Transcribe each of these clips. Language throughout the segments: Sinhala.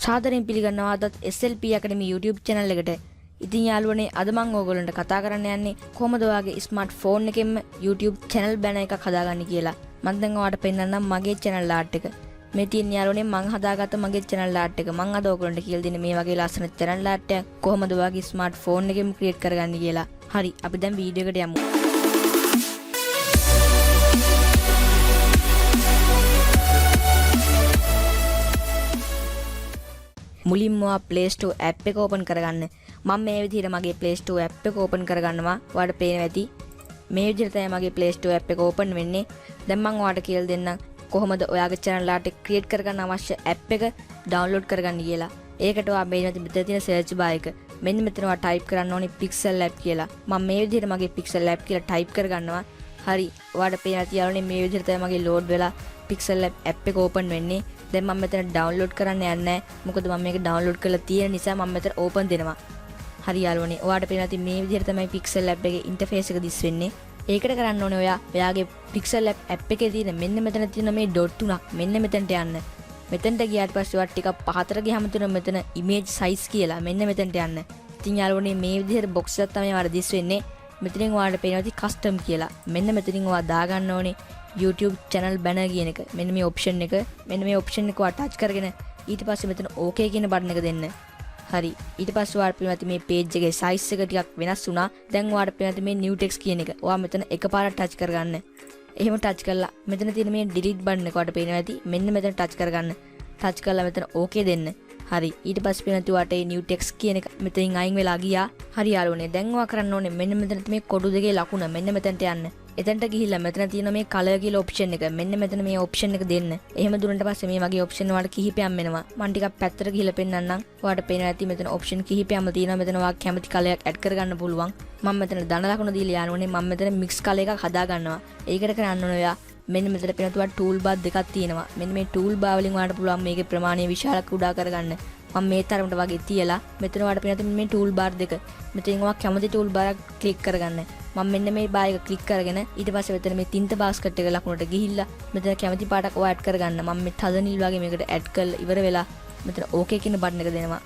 සාදරයෙන් පිළිගන්නවා අදත් SLP Academy YouTube channel එකට. ඉතින් යාළුවනේ අද මම ඕගොල්ලන්ට කතා කරන්න යන්නේ කොහොමද ඔයාගේ ස්මාර්ට් ෆෝන් එකෙන්ම YouTube channel banner එකක් හදාගන්නේ කියලා. මම දැන් ඔයාලට පෙන්නන්නම් මගේ channel art එක. මේ තියෙන යාළුවනේ මම හදාගත්ත මගේ channel art එක. මම අද ඕගොල්ලන්ට කියලා දෙන්නේ මේ වගේ ලස්සන channel art එකක් කොහොමද ඔයාගේ ස්මාර්ට් ෆෝන් එකෙන්ම create කරගන්නේ කියලා. හරි අපි දැන් වීඩියෝ එකට යමු. මුලින්ම Play Store app එක open කරගන්න. මම මේ විදිහට මගේ Play Store app එක open කරගන්නවා. ඔයාලට පේනවා ඇති. මේ විදිහට තමයි මගේ Play Store app එක open වෙන්නේ. දැන් මම ඔයාලට කියලා දෙන්නම් කොහොමද ඔයාගේ channel art එක create කරගන්න අවශ්‍ය app එක download කරගන්න කියලා. ඒකට ඔයා මෙන්න මෙතන තියෙන search bar එක. මෙන්න මෙතන ඔයා type කරන්න ඕනේ pixel app කියලා. මම මේ විදිහට මගේ pixel app කියලා type කරගන්නවා. හරි. ඔයාලට පේනවා තියාලනේ මේ විදිහට තමයි මගේ load වෙලා pixel app එක open වෙන්නේ. දැන් මම මෙතන download කරන්න යන්නේ නැහැ. මොකද මම මේක download කරලා තියෙන නිසා මම මෙතන open දෙනවා. හරි යාළුවනේ. ඔයාලට පේනවා ඉතින් මේ විදිහට තමයි pixel app එකේ interface එක දිස් වෙන්නේ. ඒකට කරන්න ඕනේ ඔයාගේ pixel app එකේ තියෙන මෙන්න මෙතන තියෙන මේ dot තුනක් මෙන්න මෙතනට යන්න. මෙතනට ගියාට පස්සේ ඔයාලා ටිකක් පහතට ගියාම තියෙන මෙතන image size කියලා මෙන්න මෙතනට යන්න. ඉතින් යාළුවනේ මේ විදිහට box එකක් තමයි ඔයාලට දිස් වෙන්නේ. මෙතනින් ඔයාලට පේනවා ඉතින් custom කියලා. මෙන්න මෙතනින් ඔයා දාගන්න ඕනේ YouTube channel banner කියන එක. මෙන්න මේ option එක. මෙන්න මේ option එක ඔයා touch කරගෙන ඊට පස්සේ මෙතන okay කියන button එක දෙන්න. හරි. ඊට පස්සේ ඔයාලට පේනවා මේ page එකේ size එක ටිකක් වෙනස් වුණා. දැන් ඔයාලට පේනවා මේ new text කියන එක. ඔයා මෙතන එකපාරට touch කරගන්න. එහෙම touch කරලා මෙතන තියෙන මේ delete button එක ඔයාලට පේනවා ඇති. මෙන්න මෙතන touch කරගන්න. touch කරලා මෙතන okay දෙන්න. හරි. ඊට පස්සේ පේනවා ඔයාලට මේ new text කියන එක මෙතනින් අයින් වෙලා ගියා. හරි යාළුවනේ. දැන් ඔයා කරන්න ඕනේ මෙන්න මෙතන මේ කොටු දෙකේ ලකුණ මෙන්න මෙතනට යන්න. එතනට ගිහිල්ලා මෙතන තියෙන මේ color කියලා option එක මෙන්න මෙතන මේ option එක දෙන්න. එහෙම දුන්නාට පස්සේ මේ වගේ option වලට කිහිපයක් වෙනවා. මම ටිකක් පැත්තට ගිහිල්ලා පෙන්නන්නම්. ඔයාලට පේනවා ඇති මෙතන option කිහිපයක්ම තියෙනවා. මෙතන ඔයා කැමති color එකක් add කරගන්න පුළුවන්. මම මෙතන ධන ලකුණ දීලා යාළුවනේ මම මෙතන mix color එකක් හදා ගන්නවා. ඒකට කරන්න ඕනේ ඔයා මෙන්න මෙතන පේනවා tool bar දෙකක් තියෙනවා. මෙන්න මේ tool bar වලින් ඔයාලට පුළුවන් මේකේ ප්‍රමාණය විශාල කුඩා කරගන්න. මම මේ තරමට වගේ තියලා මෙතන ඔයාලට පේනවා මේ tool bar දෙක. මෙතෙන් ඔයා කැමති tool bar එකක් click කරගන්න. මම මෙන්න මේ bar එක click කරගෙන ඊට පස්සේ මෙතන මේ tint basket එක ලකුණට ගිහිල්ලා මෙතන කැමති පාටක් ඔයා add කරගන්න. මම මේ තද නිල් වගේ මේකට add කරලා ඉවර වෙලා මෙතන okay කියන button එක දෙනවා.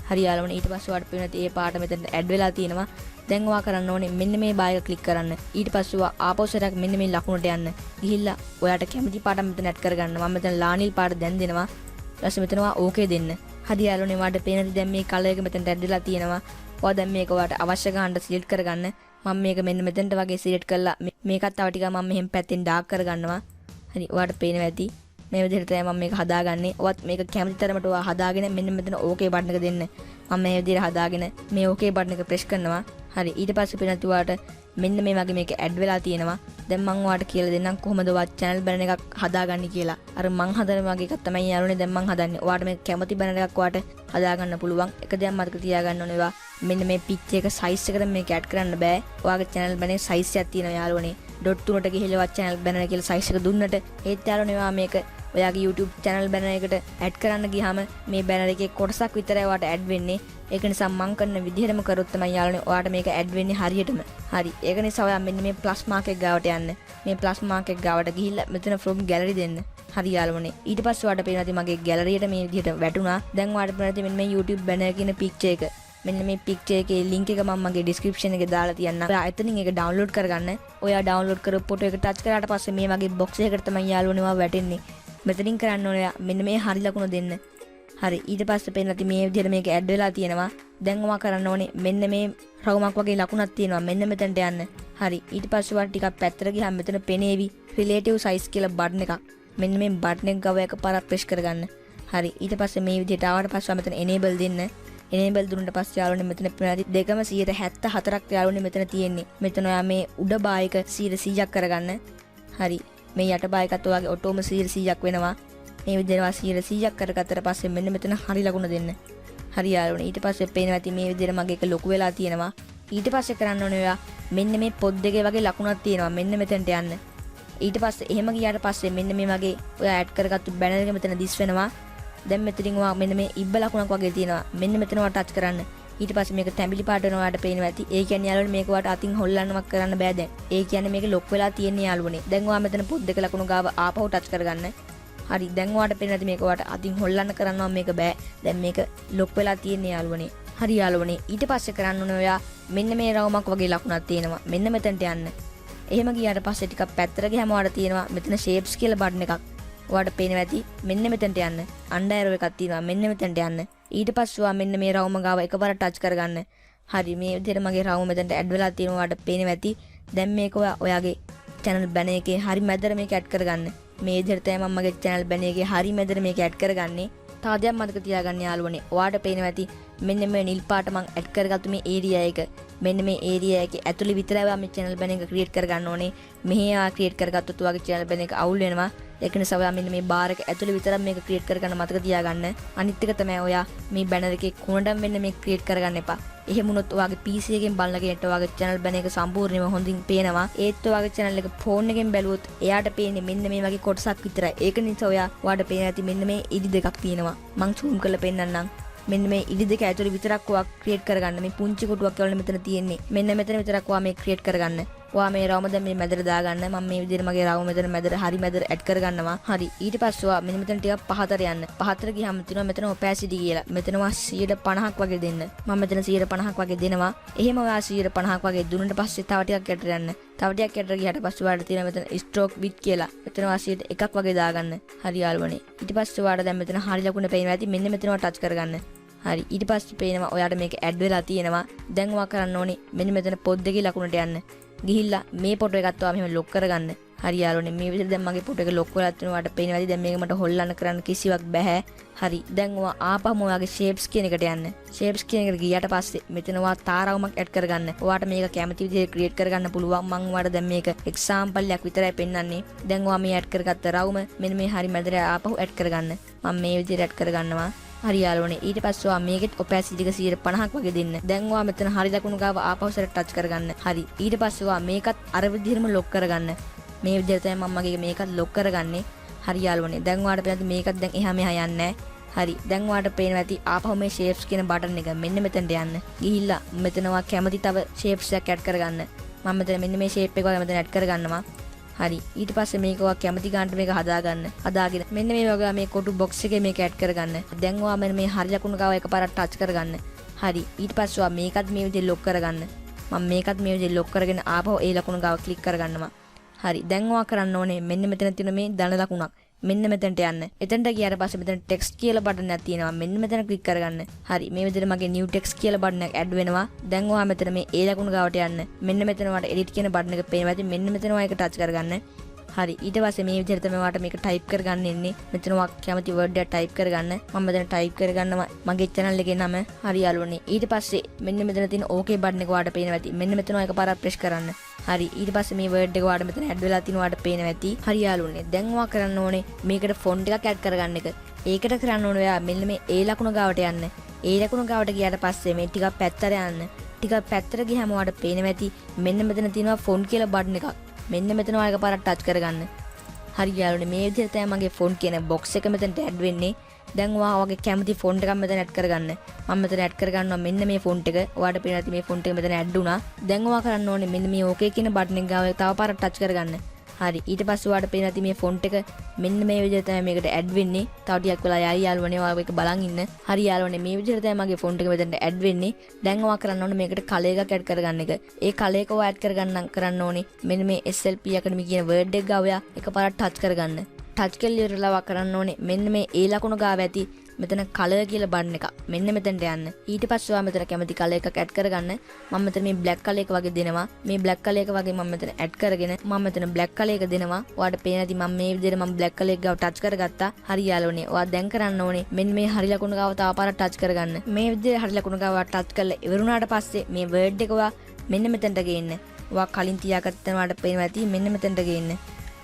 හරි යාළුවනේ ඊට පස්සේ ඔයාලට පේනවා මේ පාට මෙතන add වෙලා තියෙනවා. දැන් ඔයා කරන්න ඕනේ මෙන්න මේ bar එක click කරන්න. ඊට පස්සේ ඔයා ආපහු සරක් මෙන්න මේ ලකුණට යන්න. ගිහිල්ලා ඔයාට කැමති පාටක් මෙතන add කරගන්න. මම මෙතන ලානිල් පාට දැන් දෙනවා. ඊට පස්සේ මෙතන ඔයා okay දෙන්න. හරි යාළුවනේ ඔයාලට පේනද දැන් මේ color එක මෙතනට add වෙලා තියෙනවා. ඔයා දැන් මේක ඔයාට අවශ්‍ය ගන්නට select කරගන්න. මම මේක මෙන්න මෙතනට වගේ select කරලා මේකත් තව ටිකක් මම මෙහෙම පැත්තෙන් dark කරගන්නවා. හරි ඔයාලට පේනවා ඇති. මේ විදිහට තමයි මම මේක හදාගන්නේ. ඔයත් මේක කැමති තරමට ඔයා හදාගෙන මෙන්න මෙතන okay button එක දෙන්න. මම මේ විදිහට හදාගෙන මේ okay button එක press කරනවා. හරි ඊට පස්සේ පේනවා ඔයාලට මෙන්න මේ වගේ මේක add වෙලා තියෙනවා. දැන් මම ඔයාලට කියලා දෙන්නම් කොහොමද ඔයා channel banner එකක් හදාගන්නේ කියලා. අර මං හදන වගේ එකක් තමයි යාළුවනේ දැන් මං හදන්නේ. ඔයාට මේ කැමති banner එකක් ඔයාට හදාගන්න පුළුවන්. එක දෙයක් මතක තියාගන්න ඕනේ ඔයා මෙන්න මේ pitch එක size එකට මේක add කරන්න බෑ. ඔයාගේ channel banner size එකක් තියෙනවා යාළුවනේ. dot 3ට ගිහිල්ලා ඔයා channel banner කියලා size එක දුන්නට ඒත් යාළුවනේ ඔයා මේක ඔයාගේ YouTube channel banner එකට add කරන්න ගියාම මේ banner එකේ කොටසක් විතරයි ඔයාට add වෙන්නේ. ඒක නිසා මම කරන විදිහටම කරොත් තමයි යාළුවනේ ඔයාට මේක add වෙන්නේ හරියටම. හරි. ඒක නිසා ඔයා මෙන්න මේ plus mark එක ගාවට යන්න. මේ plus mark එක ගාවට ගිහිල්ලා මෙතන from gallery දෙන්න. හරි යාළුවනේ. ඊට පස්සේ ඔයාට පේනවා මගේ gallery එකට මේ විදිහට වැටුණා. දැන් ඔයාට පේනවා මෙන්න මේ YouTube banner කියන picture එක. මෙන්න මේ picture එකේ link එක මම මගේ description එකේ දාලා තියන්නම්. ඔයා එතනින් ඒක download කරගන්න. ඔයා download කරපු photo එක touch කරාට පස්සේ මේ වගේ box එකකට තමයි යාළුවනේ ඔයා වැටෙන්නේ. මෙතනින් කරන්න ඕනේ මෙන්න මේ හරි ලකුණ දෙන්න. හරි ඊට පස්සේ පේනවා මේ විදිහට මේක ඇඩ් වෙලා තියෙනවා. දැන් ඔයා කරන්න ඕනේ මෙන්න මේ රවුමක් වගේ ලකුණක් තියෙනවා. මෙන්න මෙතනට යන්න. හරි ඊට පස්සේ ඔයා ටිකක් පැත්තට ගියාම මෙතන පෙනේවි relative size කියලා බටන් එකක්. මෙන්න මේ බටන් එක ගාව එකපාරක් press කරගන්න. හරි ඊට පස්සේ මේ විදිහට ආවට පස්සේ මෙතන enable දෙන්න. enable දුන්නාට පස්සේ යාළුවනේ මෙතන පේනවා දෙකම 174ක් යාළුවනේ මෙතන තියෙන්නේ. මෙතන ඔයා මේ උඩ බා එක 100ක් කරගන්න. හරි මේ යට බා එකත් ඔයාගේ ඔටෝම 100ක් වෙනවා. මේ විදිහට 100ක් කරගත්තට පස්සේ මෙන්න මෙතන හරි ලකුණ දෙන්න. හරි යාළුවනේ ඊට පස්සේ පේනවා ඇති මේ විදිහට මගේ එක ලොකු වෙලා තියෙනවා. ඊට පස්සේ කරන්න ඕනේ ඔයා මෙන්න මේ පොත් දෙකේ වගේ ලකුණක් තියෙනවා. මෙන්න මෙතනට යන්න. ඊට පස්සේ එහෙම ගියාට පස්සේ මෙන්න මේ වගේ ඔයා ඇඩ් කරගත්තු බැනර් එක මෙතන දිස් වෙනවා. දැන් මෙතනින් ඔයා මෙන්න මේ ඉබ්බ ලකුණක් වගේ තියෙනවා. මෙන්න මෙතන ඔයා ටච් කරන්න. ඊට පස්සේ මේක තැඹිලි පාට වෙනවා ඔයාලට පේනවා ඇති. ඒ කියන්නේ යාළුවනේ මේක ඔයාලට අතින් හොල්ලන්නවක් කරන්න බෑ දැන්. ඒ කියන්නේ මේක ලොක් වෙලා තියෙන යාළුවනේ. දැන් ඔයා මෙතන පොත් දෙක ලකුණු ගාව ආපහු ටච් කරගන්න. හරි දැන් ඔයාලට පේන්නේ නැති මේක ඔයාලට අතින් හොල්ලන්න කරනවා මේක බෑ. දැන් මේක ලොක් වෙලා තියෙන්නේ යාළුවනේ. හරි යාළුවනේ. ඊට පස්සේ කරන්න ඕනේ ඔයා මෙන්න මේ රවුමක් වගේ ලකුණක් තියෙනවා. මෙන්න මෙතනට යන්න. එහෙම ගියාට පස්සේ ටිකක් පැත්තට ගියාම ඔයාලට තියෙනවා මෙතන shapes කියලා බටන් එකක්. ඔයාලට පේනවා ඇති මෙන්න මෙතනට යන්න. අන්ඩර් ඇරෝ එකක් තියෙනවා. මෙන්න මෙතනට යන්න. ඊට පස්සේ ඔයා මෙන්න මේ රවුම ගාව එකපාරට ටච් කරගන්න. හරි මේ විදිහට මගේ රවුම මෙතනට ඇඩ් වෙලා තියෙනවා. ඔයාලට පේනවා ඇති. දැන් මේක ඔයාගේ channel banner එකේ හරි මැදට මේක ඇඩ් කරගන්න. මේ විදිහට තමයි මම මගේ channel banner එකේ හරි මැදට මේක ඇඩ් කරගන්නේ. තව දෙයක් මතක තියාගන්න යාළුවනේ. ඔයාලට පේනවා ඇති මෙන්න මේ නිල් පාට මම ඇඩ් කරගත්තු මේ ඒරියා එක. මෙන්න මේ ඒරියා එකේ ඇතුළේ විතරයි ඔයා මේ channel banner එක ක්‍රියේට් කරගන්න ඕනේ. මෙහි ඔයා ක්‍රියේට් කරගත්තොත් ඔයාගේ channel banner එක අවුල් වෙනවා. ඒක නිසා ඔයා මෙන්න මේ බාර් එක ඇතුළේ විතරක් මේක ක්‍රියේට් කරගන්න මතක තියාගන්න. අනිත් එක තමයි ඔයා මේ banner එකේ කොනඩම් වෙන්න මේක ක්‍රියේට් කරගන්න එපා. එහෙම වුණොත් ඔයාගේ PC එකෙන් බලන කෙනෙක්ට ඔයාගේ channel banner එක සම්පූර්ණයෙන්ම හොඳින් පේනවා. ඒත් ඔයාගේ channel එක phone එකෙන් බැලුවොත් එයාට පේන්නේ මෙන්න මේ වගේ කොටසක් විතරයි. ඒක නිසා ඔයාට පේන ඇති මෙන්න මේ ඉදි දෙකක් තියෙනවා. මං zoom කරලා පෙන්නන්නම්. මෙන්න මේ ඉදි දෙක ඇතුළේ විතරක් ඔයා ක්‍රියේට් කරගන්න. මේ පුංචි කොටුවක් කියලා මෙතන තියෙන්නේ. මෙන්න මෙතන විතරක් ඔයා මේ ක්‍රියේට් කරගන්න. ඔයා මේ රවුම දැන් මේ මැදට දාගන්න. මම මේ විදිහට මගේ රවුම මෙතන මැදට හරි මැදට ඇඩ් කරගන්නවා. හරි. ඊට පස්සේ ඔයා මෙන්න මෙතන ටිකක් පහතට යන්න. පහතට ගියාම තියෙනවා මෙතන opacity කියලා. මෙතන ඔයා 150ක් වගේ දෙන්න. මම මෙතන 150ක් වගේ දෙනවා. එහෙම ඔයා 150ක් වගේ දුන්නට පස්සේ තව ටිකක් යටට යන්න. තව ටිකක් යටට ගියාට පස්සේ ඔයාලට තියෙනවා මෙතන stroke width කියලා. මෙතන ඔයා 101ක් වගේ දාගන්න. හරි යාළුවනේ. ඊට පස්සේ ඔයාට දැන් මෙතන හරි ලකුණ පේනවා ඇති. මෙන්න මෙතන ඔයා ටච් කරගන්න. හරි ඊට පස්සේ පේනවා ඔයාට මේක ඇඩ් වෙලා තියෙනවා. දැන් ඔයා කරන්න ඕනේ මෙන්න මෙතන පොත් දෙකේ ලකුණට යන්න. ගිහිල්ලා මේ ෆොටෝ එකත් ඔයා මෙහෙම ලොක් කරගන්න. හරි යාළුවනේ මේ විදිහට දැන් මගේ ෆොටෝ එක ලොක් වෙලා තියෙනවා. ඔයාට පේනවා ඇති දැන් මේක මට හොල්ලන්න කරන්න කිසිවක් බෑ. හරි දැන් ඔයා ආපහුම ඔයාගේ shapes කියන එකට යන්න. shapes කියන එකට ගියාට පස්සේ මෙතන ඔයා තාරාවමක් ඇඩ් කරගන්න. ඔයාට මේක කැමති විදිහට ක්‍රියේට් කරගන්න පුළුවන්. මම ඔයාට දැන් මේක එක්සැම්පල් එකක් විතරයි පෙන්නන්නේ. දැන් ඔයා මේ ඇඩ් කරගත්ත රවුම මෙන්න මේ හරි මැදට ආපහු ඇඩ් කරගන්න. මම මේ විදිහට ඇඩ් කරගන්නවා. හරි යාළුවනේ ඊට පස්සේ ඔයා මේකෙත් opacity එක 150ක් වගේ දෙන්න. දැන් ඔයා මෙතන හරි දකුණු ගාව ආපහු සැරේ ටච් කරගන්න. හරි ඊට පස්සේ ඔයා මේකත් අර විදිහටම ලොක් කරගන්න. මේ විදිහට තමයි මම මගේ මේකත් ලොක් කරගන්නේ. හරි යාළුවනේ දැන් ඔයාට පේනද මේකත් දැන් එහා මෙහා යන්නේ නැහැ. හරි දැන් ඔයාට පේනවා ඇති ආපහු මේ shapes කියන බටන් එක මෙන්න මෙතනට යන්න. ගිහිල්ලා මෙතන ඔයා කැමති තව shapes එකක් ඇඩ් කරගන්න. මම මෙතන මෙන්න මේ shape එක ඔයා මෙතන ඇඩ් කරගන්නවා. හරි ඊට පස්සේ මේක ඔයා කැමති ගන්නට මේක හදාගන්න. හදාගෙන මෙන්න මේ වගේ මේ කොටු box එකේ මේක ඇඩ් කරගන්න. දැන් ඔයා මෙන්න මේ හරි ලකුණු ගාව එකපාරක් ටච් කරගන්න. හරි ඊට පස්සේ ඔයා මේකත් මේ විදිහට ලොක් කරගන්න. මම මේකත් මේ විදිහට ලොක් කරගෙන ආපහු ඒ ලකුණු ගාව ක්ලික් කරගන්නවා. හරි දැන් ඔයා කරන්න ඕනේ මෙන්න මෙතන තියෙන මේ ධන ලකුණක්. මෙන්න මෙතනට යන්න. එතනට ගියාට පස්සේ මෙතන text කියලා බටන් එකක් තියෙනවා. මෙන්න මෙතන ක්ලික් කරගන්න. හරි මේ විදිහට මගේ new text කියලා බටන් එක ඇඩ් වෙනවා. දැන් ඔයා මෙතන මේ ඒ ලකුණු ගාවට යන්න. මෙන්න මෙතන ඔයාට edit කියන බටන් එක පේනවා. ඉතින් මෙන්න මෙතන ඔයා ඒක ටච් කරගන්න. හරි ඊට පස්සේ මේ විදිහට තමයි ඔයාට මේක ටයිප් කරගන්න ඉන්නේ. මෙතන ඔයා කැමති වර්ඩ් එක ටයිප් කරගන්න. මම මෙතන ටයිප් කරගන්නවා මගේ channel එකේ නම. හරි යාළුවනේ ඊට පස්සේ මෙන්න මෙතන තියෙන okay බටන් එක ඔයාට පේනවා ඇති. මෙන්න මෙතන ඔයා එකපාරක් ප්‍රෙස් කරන්න. හරි ඊට පස්සේ මේ වර්ඩ් එක ඔයාට මෙතන ඇඩ් වෙලා තිනවා ඔයාට පේනවා ඇති. හරි යාළුවනේ දැන් ඔයා කරන්න ඕනේ මේකට ෆොන්ට් එකක් ඇඩ් කරගන්න එක. ඒකට කරන්න ඕනේ ඔයා මෙන්න මේ ඒ ලකුණ ගාවට යන්න. ඒ ලකුණ ගාවට ගියාට පස්සේ මේ ටිකක් පැත්තට යන්න. ටිකක් පැත්තට ගියාම ඔයාට පේනවා ඇති මෙන්න මෙතන තියෙනවා ෆොන්ට් කියලා බටන් එකක්. මෙන්න මෙතන ඔයා එකපාරක් ටච් කරගන්න. හරි යාළුවනේ මේ විදිහට තමයි මගේ ෆොන්ට් කියන box එක මෙතනට ඇඩ් වෙන්නේ. දැන් ඔයා වගේ කැමති ෆොන්ට් එකක් මෙතන ඇඩ් කරගන්න. මම මෙතන ඇඩ් කරගන්නවා මෙන්න මේ ෆොන්ට් එක. ඔයාට පේනවා ඇති මේ ෆොන්ට් එක මෙතන ඇඩ් වුණා. දැන් ඔයා කරන්න ඕනේ මෙන්න මේ okay කියන බටන් එක ගාව තව පාරක් ටච් කරගන්න. හරි ඊට පස්සේ ඔයාට පේනවා ඇති මේ ෆොන්ට් එක මෙන්න මේ විදිහට තමයි මේකට ඇඩ් වෙන්නේ. තව ටිකක් වෙලා යයි යාළුවනේ ඔයා මේක බලන් ඉන්න. හරි යාළුවනේ මේ විදිහට තමයි මගේ ෆොන්ට් එක මෙතනට ඇඩ් වෙන්නේ. දැන් ඔයා කරන්න ඕනේ මේකට කලර් එකක් ඇඩ් කරගන්න එක. ඒ කලර් එක ඔයා ඇඩ් කරන්න ඕනේ මෙන්න මේ SLP academy කියන වර්ඩ් එක ගාව ඔයා එකපාරක් ටච් කරගන්න. ටච් කරලා ඉවරලා ඔයා කරන්න ඕනේ මෙන්න මේ ඒ ලකුණ ගාව ඇති මෙතන කලර් කියලා බටන් එක. මෙන්න මෙතනට යන්න. ඊට පස්සේ ඔයා මෙතන කැමති කලර් එකක් ඇඩ් කරගන්න. මම මෙතන මේ බ්ලැක් කලර් එක වගේ දෙනවා. මේ බ්ලැක් කලර් එක වගේ මම මෙතන ඇඩ් කරගෙන මම මෙතන බ්ලැක් කලර් එක දෙනවා. ඔයාට පේන ඇති මම මේ විදිහට මම බ්ලැක් කලර් එක ගාව ටච් කරගත්තා. හරි යාළුවනේ. ඔයා දැන් කරන්න ඕනේ මෙන්න මේ හරි ලකුණ ගාව තව පාරක් ටච් කරගන්න. මේ විදිහට හරි ලකුණ ගාව ටච් කරලා ඉවරුණාට පස්සේ මේ වර්ඩ් එක ඔයා මෙන්න මෙතනට ගේන්න. ඔයා කලින් තියාගත්ත තැනට පේනවා ඇති මෙන්න මෙතනට ගේන්න.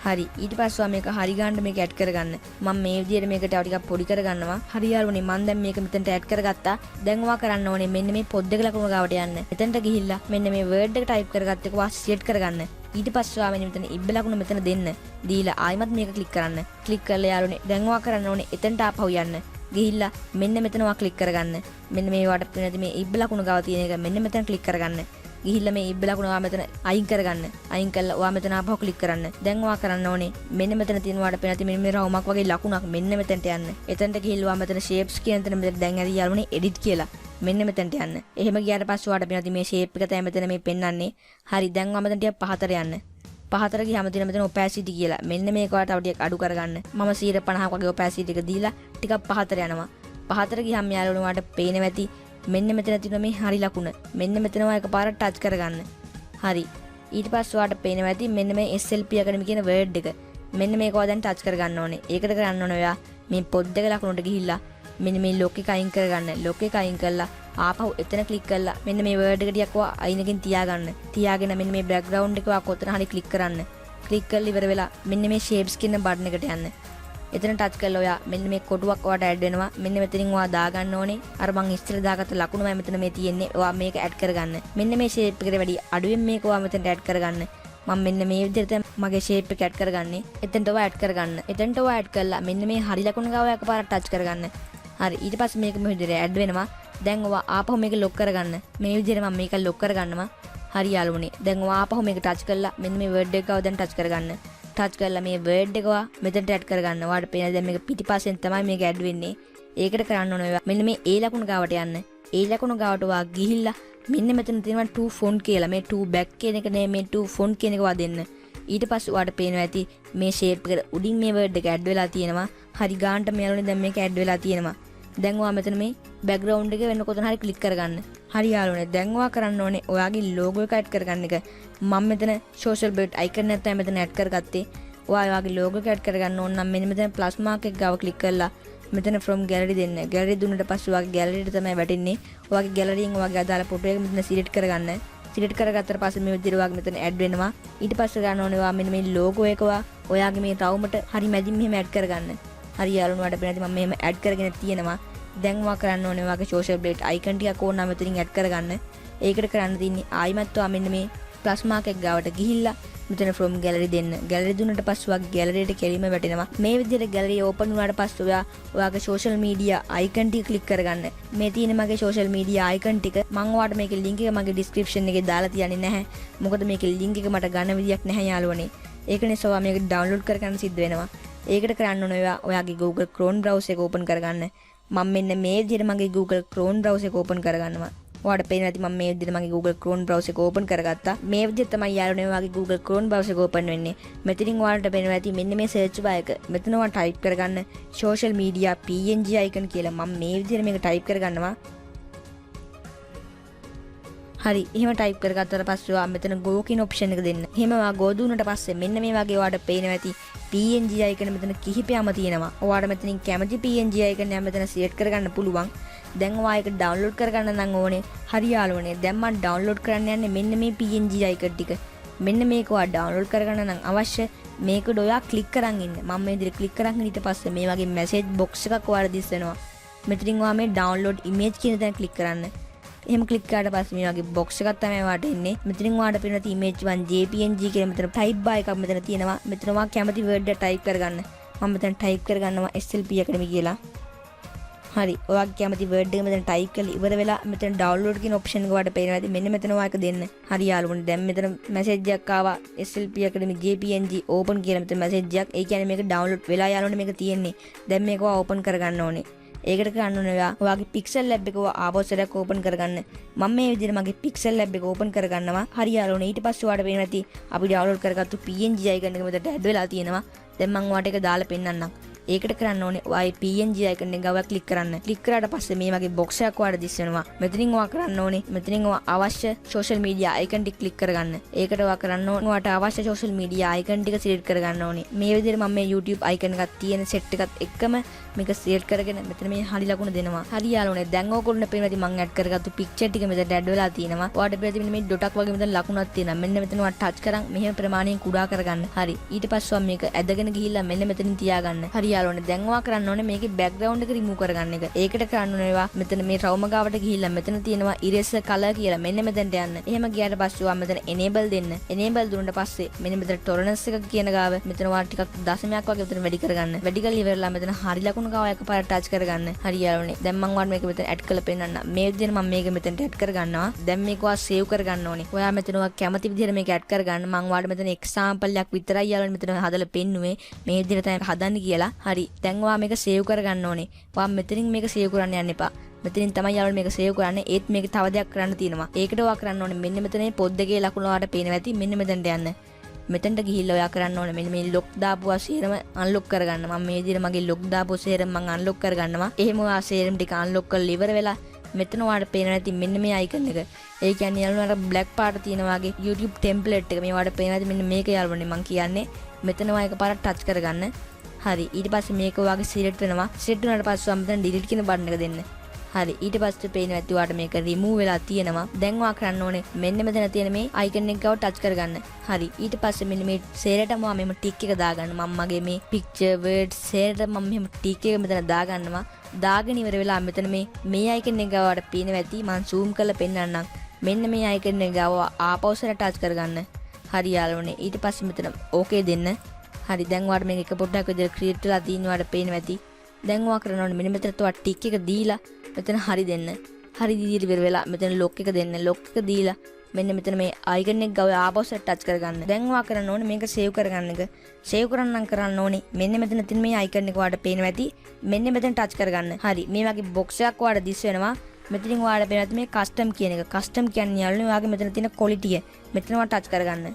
හරි ඊට පස්සේ මේක හරි ගන්න මේක ඇඩ් කරගන්න. මම මේ විදිහට මේක තව ටිකක් පොඩි කරගන්නවා. හරි යාළුවනේ මම දැන් මේක මෙතනට ඇඩ් කරගත්තා. දැන් ඔයා කරන්න ඕනේ මෙන්න මේ පොත් දෙක ලකුණු ගාවට යන්න. එතනට ගිහිල්ලා මෙන්න මේ වර්ඩ් එක ටයිප් කරගත්ත එක ඔයා සිලෙක්ට් කරගන්න. ඊට පස්සේ ඔයා මෙතන ඉබ්බ ලකුණ මෙතන දෙන්න. දීලා ආයිමත් මේක ක්ලික් කරන්න. ක්ලික් කරලා යාළුවනේ දැන් ඔයා කරන්න ඕනේ එතනට ආපහු යන්න. ගිහිල්ලා මෙන්න මෙතන ඔයා ක්ලික් කරගන්න. මෙන්න මේ වට පේන මේ ඉබ්බ ලකුණු ගාව තියෙන එක මෙන්න මෙතන ක්ලික් කරගන්න. ගිහිල්ලා මේ ඉබ්බ ලකුණ ඔයා මෙතන අයින් කරගන්න. අයින් කළා ඔයා මෙතන ආපහු ක්ලික් කරන්න. දැන් ඔයා කරන්න ඕනේ මෙන්න මෙතන තියෙන ඔයාට පේන තියෙන මෙන්න මේ රවුමක් වගේ ලකුණක් මෙන්න මෙතනට යන්න. එතනට ගිහිල්ලා ඔයා මෙතන shapes කියන තැන මෙතන දැන් ඇති යාළුවනේ edit කියලා. මෙන්න මෙතනට යන්න. එහෙම ගියාට පස්සේ ඔයාට පේන තියෙන මේ shape එක තමයි මෙතන මේ පෙන්වන්නේ. හරි දැන් ඔයා මෙතන ටිකක් පහතට යන්න. පහතට ගියාම තියෙන මෙතන opacity කියලා. මෙන්න මේක ඔයාට තව ටිකක් අඩු කරගන්න. මම 150ක් වගේ opacity එක දීලා ටිකක් පහතට යනවා. පහතට ගියාම යාළුවනේ ඔයාට පේනවා ඇති මෙන්න මෙතන තියෙන මේ හරි ලකුණ. මෙන්න මෙතන ඔයා එකපාරට ටච් කරගන්න. හරි. ඊට පස්සේ ඔයාට පේනවා ඇති මෙන්න මේ SLP academy කියන වර්ඩ් එක. මෙන්න මේක ඔයා දැන් ටච් කරගන්න ඕනේ. ඒකට කරන්න ඕනේ ඔයා මේ පොත් දෙක ලකුණට ගිහිල්ලා මෙන්න මේ ලොක් එක අයින් කරගන්න. ලොක් එක අයින් කළා ආපහු එතන ක්ලික් කරලා මෙන්න මේ වර්ඩ් එක ටිකක් ඔයා අයිනකින් තියාගන්න. තියාගෙන මෙන්න මේ බෑග්ග්‍රවුන්ඩ් එක ඔයා කොතන හරි ක්ලික් කරන්න. ක්ලික් කරලා ඉවර වෙලා මෙන්න මේ shapes කියන බටන් එකට යන්න. එතන ටච් කරලා ඔයා මෙන්න මේ කොටුවක් ඔයාට ඇඩ් වෙනවා. මෙන්න මෙතනින් ඔයා දාගන්න ඕනේ. අර මං ඉස්සෙල්ලා දාගත්ත ලකුණුමයි මෙතන මේ තියෙන්නේ. ඔයා මේක ඇඩ් කරගන්න. මෙන්න මේ shape එකට වැඩි අඩුවෙන් මේක ඔයා මෙතනට ඇඩ් කරගන්න. මම මෙන්න මේ විදිහට මගේ shape එක ඇඩ් කරගන්නේ. එතනට ඔයා ඇඩ් කරගන්න. එතනට ඔයා ඇඩ් කළා මෙන්න මේ හරි ලකුණ ගාව එකපාරට ටච් කරගන්න. හරි ඊට පස්සේ මේක මේ විදිහට ඇඩ් වෙනවා. දැන් ඔයා ආපහු මේක ලොක් කරගන්න. මේ විදිහට මම මේක ලොක් කරගන්නවා. හරි යාළුවනේ. දැන් ඔයා ආපහු මේක ටච් කරලා මෙන්න මේ වර්ඩ් එක ගාව දැන් ටච් කරගන්න. ටච් කරලා මේ වර්ඩ් එක ඔයා මෙතනට ඇඩ් කරගන්න. ඔයාට පේනවා දැන් මේක පිටිපස්සෙන් තමයි මේක ඇඩ් වෙන්නේ. ඒකට කරන්න ඕනේ ඔයා මෙන්න මේ A ලකුණ ගාවට යන්න. A ලකුණ ගාවට ඔයා ගිහිල්ලා මෙන්න මෙතන තියෙනවා to font කියලා. මේ to back කියන එක නේ මේ to font කියන එක ඔයා දෙන්න. ඊට පස්සේ ඔයාට පේනවා ඇති මේ shape එකට උඩින් මේ වර්ඩ් එක ඇඩ් වෙලා තියෙනවා. හරි ගානට මෙයාලුනේ දැන් මේක ඇඩ් වෙලා තියෙනවා. දැන් ඔයා මෙතන මේ බෑග්ග්‍රවුන්ඩ් එක වෙන කොතන හරි ක්ලික් කරගන්න. හරි යාළුවනේ දැන් ඔයා කරන්න ඕනේ ඔයාගේ logo එක ඇඩ් කරගන්න එක. මම මෙතන social blade icon එක තමයි මෙතන ඇඩ් කරගත්තේ. ඔයාගේ logo එක ඇඩ් කරගන්න ඕන නම් මෙන්න මෙතන plus mark එක ගාව ක්ලික් කරලා මෙතන from gallery දෙන්න. gallery දුන්නට පස්සේ ඔයාගේ gallery එකට තමයි වැටෙන්නේ. ඔයාගේ gallery එකෙන් ඔයාගේ අදාළ ෆොටෝ එක මෙතන select කරගන්න. select කරගත්තට පස්සේ මේ විදිහට ඔයාගේ මෙතන ඇඩ් වෙනවා. ඊට පස්සේ ගන්න ඕනේ ඔයා මෙන්න මේ logo එක ඔයාගේ මේ රවුමට හරි මැදින් මෙහෙම ඇඩ් කරගන්න. හරි යාළුවනේ ඔයාලට පේනවා මම මෙහෙම ඇඩ් කරගෙන තියෙනවා. දැන් ඔයා කරන්න ඕනේ ඔයාගේ social blade icon ටික ඕන නම් මෙතනින් ඇඩ් කරගන්න. ඒකට කරන්න තියෙන්නේ ආයිමත් ඔයා මෙන්න මේ plus mark එක ගාවට ගිහිල්ලා මෙතන from gallery දෙන්න. gallery දුන්නට පස්සේ ඔයාගේ gallery එකට කෙලිම වැටෙනවා. මේ විදිහට gallery open වුණාට පස්සේ ඔයාගේ social media icon ටික click කරගන්න. මේ තියෙන මගේ social media icon ටික මම ඔයාලට මේකේ link එක මගේ description එකේ දාලා තියන්නේ නැහැ. මොකද මේකේ link එක මට ගන්න විදියක් නැහැ යාළුවනේ. ඒක නිසා ඔයා මේක download කරගන්න සිද්ධ වෙනවා. ඒකට කරන්න ඕනේ ඔයාගේ Google Chrome browser එක open කරගන්න. මම මෙන්න මේ විදිහට මගේ Google Chrome browser එක open කරගන්නවා. ඔයාලට පේනවා ඇති මම මේ විදිහට මගේ Google Chrome browser එක open කරගත්තා. මේ විදිහට තමයි යාළුවනේ ඔයාගේ Google Chrome browser එක open වෙන්නේ. මෙතනින් ඔයාලට පේනවා ඇති මෙන්න මේ search bar එක. මෙතන ඔයා type කරගන්න social media png icon කියලා. මම මේ විදිහට මේක type කරගන්නවා. හරි එහෙම type කරගත්තට පස්සේ ඔයා මෙතන go කියන option එක දෙන්න. එහෙම ඔයා go දුන්නට පස්සේ මෙන්න මේ වගේ ඔයාලට පේනවා ඇති png icon මෙතන කිහිපයක්ම තියෙනවා. ඔයාලට මෙතනින් කැමති png icon එක මෙතන select කරගන්න පුළුවන්. දැන් ඔයා ඒක download කරගන්න නම් ඕනේ. හරි යාළුවනේ දැන් මම download කරන්න යන්නේ මෙන්න මේ png icon ටික. මෙන්න මේක ඔයා download කරගන්න නම් අවශ්‍ය මේකට ඔයා click කරන් ඉන්න. මම මේ විදිහට click කරන් ඊට පස්සේ මේ වගේ message box එකක් ඔයාලට දිස් වෙනවා. මෙතනින් ඔයා මේ download image කියන තැන click කරන්න. එහෙම ක්ලික් කරාට පස්සේ මේ වගේ box එකක් තමයි ඔයාලට එන්නේ. මෙතනින් ඔයාලට පේනවා image 1 jpng කියලා මෙතන type bar එකක් මෙතන තියෙනවා. මෙතන ඔයා කැමති word එක type කරගන්න. මම මෙතන type කරගන්නවා slp academy කියලා. හරි ඔයාගේ කැමති word එක මෙතන type කරලා ඉවර වෙලා මෙතන download කියන option එක ඔයාලට පේනවා. මෙන්න මෙතන ඔයා එක දෙන්න. හරි යාළුවනේ දැන් මෙතන message එකක් ආවා slp academy jpng open කියලා මෙතන message එකක්. ඒ කියන්නේ මේක download වෙලා යාළුවනේ මේක තියෙන්නේ. දැන් මේක ඔයා open කරගන්න ඕනේ. ඒකට කරන්න ඕනේ ඔයාගේ pixel lab එක ආපස්සට open කරගන්න. මම මේ විදිහට මගේ pixel lab එක open කරගන්නවා. හරි යාළුවනේ ඊට පස්සේ ඔයාලට පේනවා ඇති අපි download කරගත්තු png icon එක මෙතනට add වෙලා තියෙනවා. දැන් මම ඔයාලට ඒක දාලා පෙන්නන්නම්. ඒකට කරන්න ඕනේ ඔයා png icon එක ගාව ක්ලික් කරන්න. ක්ලික් කරාට පස්සේ මේ වගේ box එකක් ඔයාලට දිස් වෙනවා. මෙතනින් ඔයා කරන්න ඕනේ මෙතනින් ඔයා අවශ්‍ය social media icon ටික ක්ලික් කරගන්න. ඒකට ඔයා කරන්න ඕනේ ඔයාට අවශ්‍ය social media icon ටික select කරගන්න ඕනේ. මේ විදිහට මම මේ YouTube icon එකක් තියෙන set එකත් එක්කම මේක select කරගෙන මෙතන මේ හරි ලකුණ දෙනවා. හරි යාළුවනේ දැන් ඕගොල්ලෝ පේනවා මම add කරගත්තු picture ටික මෙතන add වෙලා තියෙනවා. ඔයාලට පේනවා මේ dot එකක් වගේ මෙතන ලකුණක් තියෙනවා. මෙන්න මෙතන ඔයා touch කරන් මෙහෙම ප්‍රමාණයෙන් කුඩා කරගන්න. හරි ඊට පස්සේ මේක ඇදගෙන ගිහිල්ලා මෙන්න මෙතනින් තියාගන්න. හරි යාළුවනේ දැන් ඔයා කරන්න ඕනේ මේකේ බෑග්ග්‍රවුන්ඩ් එක රිමූව් කරගන්න එක. ඒකට කරන්න ඕනේ ඔයා මෙතන මේ රවුම ගාවට ගිහිල්ලා මෙතන තියෙනවා ඉරේසර් කලර් කියලා. මෙන්න මෙතනට යන්න. එහෙම ගියාට පස්සේ ඔයා මෙතන enable දෙන්න. enable දුන්නාට පස්සේ මෙන්න මෙතන tolerance එක කියන ගාව මෙතන ඔයා ටිකක් දශමයක් වගේ මෙතන වැඩි කරගන්න. වැඩි කරලා ඉවරලා මෙතන හරි ලකුණු ගාව එකපාරට ටච් කරගන්න. හරි යාළුවනේ. දැන් මම ඔයාලට මේක මෙතන ඇඩ් කරලා පෙන්නන්න. මේ විදිහට මම මේක මෙතනට ඇඩ් කරගන්නවා. දැන් මේක ඔයා සේව් කරගන්න ඕනේ. ඔයා මෙතන ඔයා කැමති විදිහට මේක ඇඩ් කරගන්න. මම ඔයාලට මෙතන එක්සැම්පල් එකක් විතරයි යාළුවනේ මෙතන හදලා පෙන්නුවේ. මේ විදිහට තමයි හදන්න කියලා. හරි. දැන් ඔයා මේක සේව් කරගන්න ඕනේ. ඔයා මෙතනින් මේක සේව් කරන්න යන්න එපා. මෙතනින් තමයි යාළුවනේ මේක සේව් කරන්නේ. ඒත් මේක තව දෙයක් කරන්න තියෙනවා. ඒකට ඔයා කරන්න ඕනේ මෙන්න මෙතන පොත් දෙකේ ලකුණු ඔයාලට පේනවා ඇති. මෙන්න මෙතනට යන්න. මෙතනට ගිහිල්ලා ඔයා කරන්න ඕනේ මෙන්න මේ ලොක් දාපුවා සේරම අන්ලොක් කරගන්න. මම මේ විදිහට මගේ ලොක් දාපුවා සේරම මම අන්ලොක් කරගන්නවා. එහෙම ඔයා සේරම ටික අන්ලොක් කරලා ඉවර වෙලා මෙතන ඔයාලට පේනවා ඇති මෙන්න මේ අයිකන් එක. ඒ කියන්නේ යාළුවනේ බ්ලැක් පාට තියෙන වගේ YouTube template එක මේ ඔයාලට පේනවා ඇති මෙන්න මේක යාළුවනේ මම කියන්නේ. මෙතන ඔයා එකපාරක් ටච් කරගන්න. හරි. ඊට පස්සේ මේක ඔයාගේ සිලෙක්ට් වෙනවා. සිලෙක්ට් වුණාට පස්සේ ඔයා මෙතන delete කියන බටන් එක දෙන්න. හරි. ඊට පස්සේ පේනවා ඇති ඔයාලට මේක remove වෙලා තියෙනවා. දැන් ඔයා කරන්න ඕනේ මෙන්න මෙතන තියෙන මේ icon එක ගාව ටච් කරගන්න. හරි. ඊට පස්සේ මෙන්න මේ සේරටම ඔයා මෙහෙම ටික් එක දාගන්න. මම මගේ මේ picture words සේරට මම මෙහෙම ටික් එක මෙතන දාගන්නවා. දාගෙන ඉවර වෙලා මෙතන මේ icon එක ගාව ඔයාලට පේනවා ඇති. මම zoom කරලා පෙන්නන්නම්. මෙන්න මේ icon එක ගාව ආපෞසට ටච් කරගන්න. හරි යාළුවනේ. ඊට පස්සේ මෙතන okay දෙන්න. හරි. දැන් ඔයාලට මේක එක පොඩ්ඩක් විදිහට ක්‍රියේට් වෙලා තියෙන ඔයාලට පේනවා ඇති. දැන් ඔයා කරන්න ඕනේ මෙන්න මෙතන ඔයා ටික් එක දීලා මෙතන හරි දෙන්න. හරි දීලා ඉවර වෙලා මෙතන ලොක් එක දෙන්න. ලොක් එක දීලා මෙන්න මෙතන මේ අයිකන් එක ගාව ආපස්සට ටච් කරගන්න. දැන් ඔයා කරන්න ඕනේ මේක සේව් කරගන්න එක. සේව් කරන්න කරන්න ඕනේ මෙන්න මෙතන තියෙන මේ අයිකන් එක ඔයාලට පේනවා ඇති. මෙන්න මෙතන ටච් කරගන්න. හරි. මේ වගේ බොක්ස් එකක් ඔයාලට දිස් වෙනවා. මෙතනින් ඔයාලට පේනවා ඇති මේ කස්ටම් කියන එක. කස්ටම් කියන්නේ යාළුවනේ ඔයාගේ මෙතන තියෙන ක්වොලිටි එක. මෙතන ඔයා ටච් කරගන්න.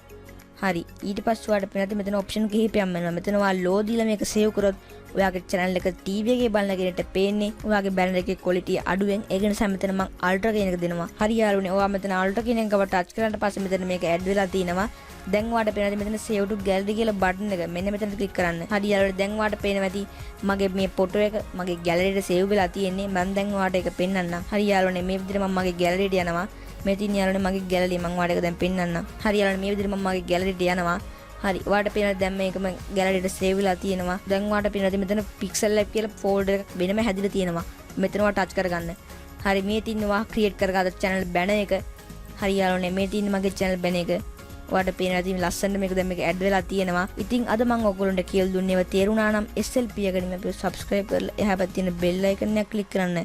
හරි. ඊට පස්සේ ඔයාලට පේනවා මෙතන ඔප්ෂන් කිහිපයක් වෙනවා. මෙතන ඔයා ලෝ දීලා මේක සේව් කරොත් ඔයාගේ channel එක TV එකේ බලන කෙනෙක්ට පේන්නේ ඔයාගේ banner එකේ quality අඩුවෙන්. ඒක නිසා මෙතන මම ultra කියන එක දෙනවා. හරි යාළුවනේ. ඔයා මෙතන ultra කියන එක ටච් කරාට පස්සේ මෙතන මේක add වෙලා තිනවා. දැන් ඔයාලට පේනවා මෙතන save to gallery කියලා බටන් එක. මෙන්න මෙතන ක්ලික් කරන්න. හරි යාළුවනේ. දැන් ඔයාලට පේනවා ඇති මගේ මේ ෆොටෝ එක මගේ gallery එකට save වෙලා තියෙන්නේ. මම දැන් ඔයාලට ඒක පෙන්නන්නම්. හරි යාළුවනේ. මේ විදිහට මම මගේ gallery එකට යනවා. මේ තියෙන යාළුවනේ මගේ gallery මම ඔයාලට ඒක දැන් පෙන්නන්නම්. හරි යාළුවනේ. මේ විදිහට මම මගේ gallery එකට යනවා. හරි. ඔයාලට පේනවා දැන් මේක මම gallery එකට save වෙලා තියෙනවා. දැන් ඔයාලට පේනවා මෙතන pixel lab කියලා folder එකක් වෙනම හැදිලා තියෙනවා. මෙතන ඔයා touch කරගන්න. හරි. මේ තියෙන ඔයා create කරගත්ත channel banner එක. හරි යාළුවනේ. මේ තියෙන මගේ channel banner එක. ඔයාලට පේනවා ඉතින් ලස්සනට මේක දැන් මේක ඇඩ් වෙලා තියෙනවා. ඉතින් අද මම ඔයගොල්ලන්ට කියලා දුන්නේ ඒවා තේරුණා නම් SLP එකට මේ subscribe කරලා එහා පැත්තේ තියෙන bell icon එක click කරන්න.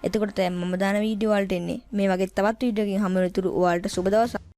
එතකොට තමයි මම දාන වීඩියෝ වලට එන්නේ. මේ වගේ තවත් වීඩියෝ එකකින් හමු වෙන තුරු ඔයාලට සුබ දවසක්.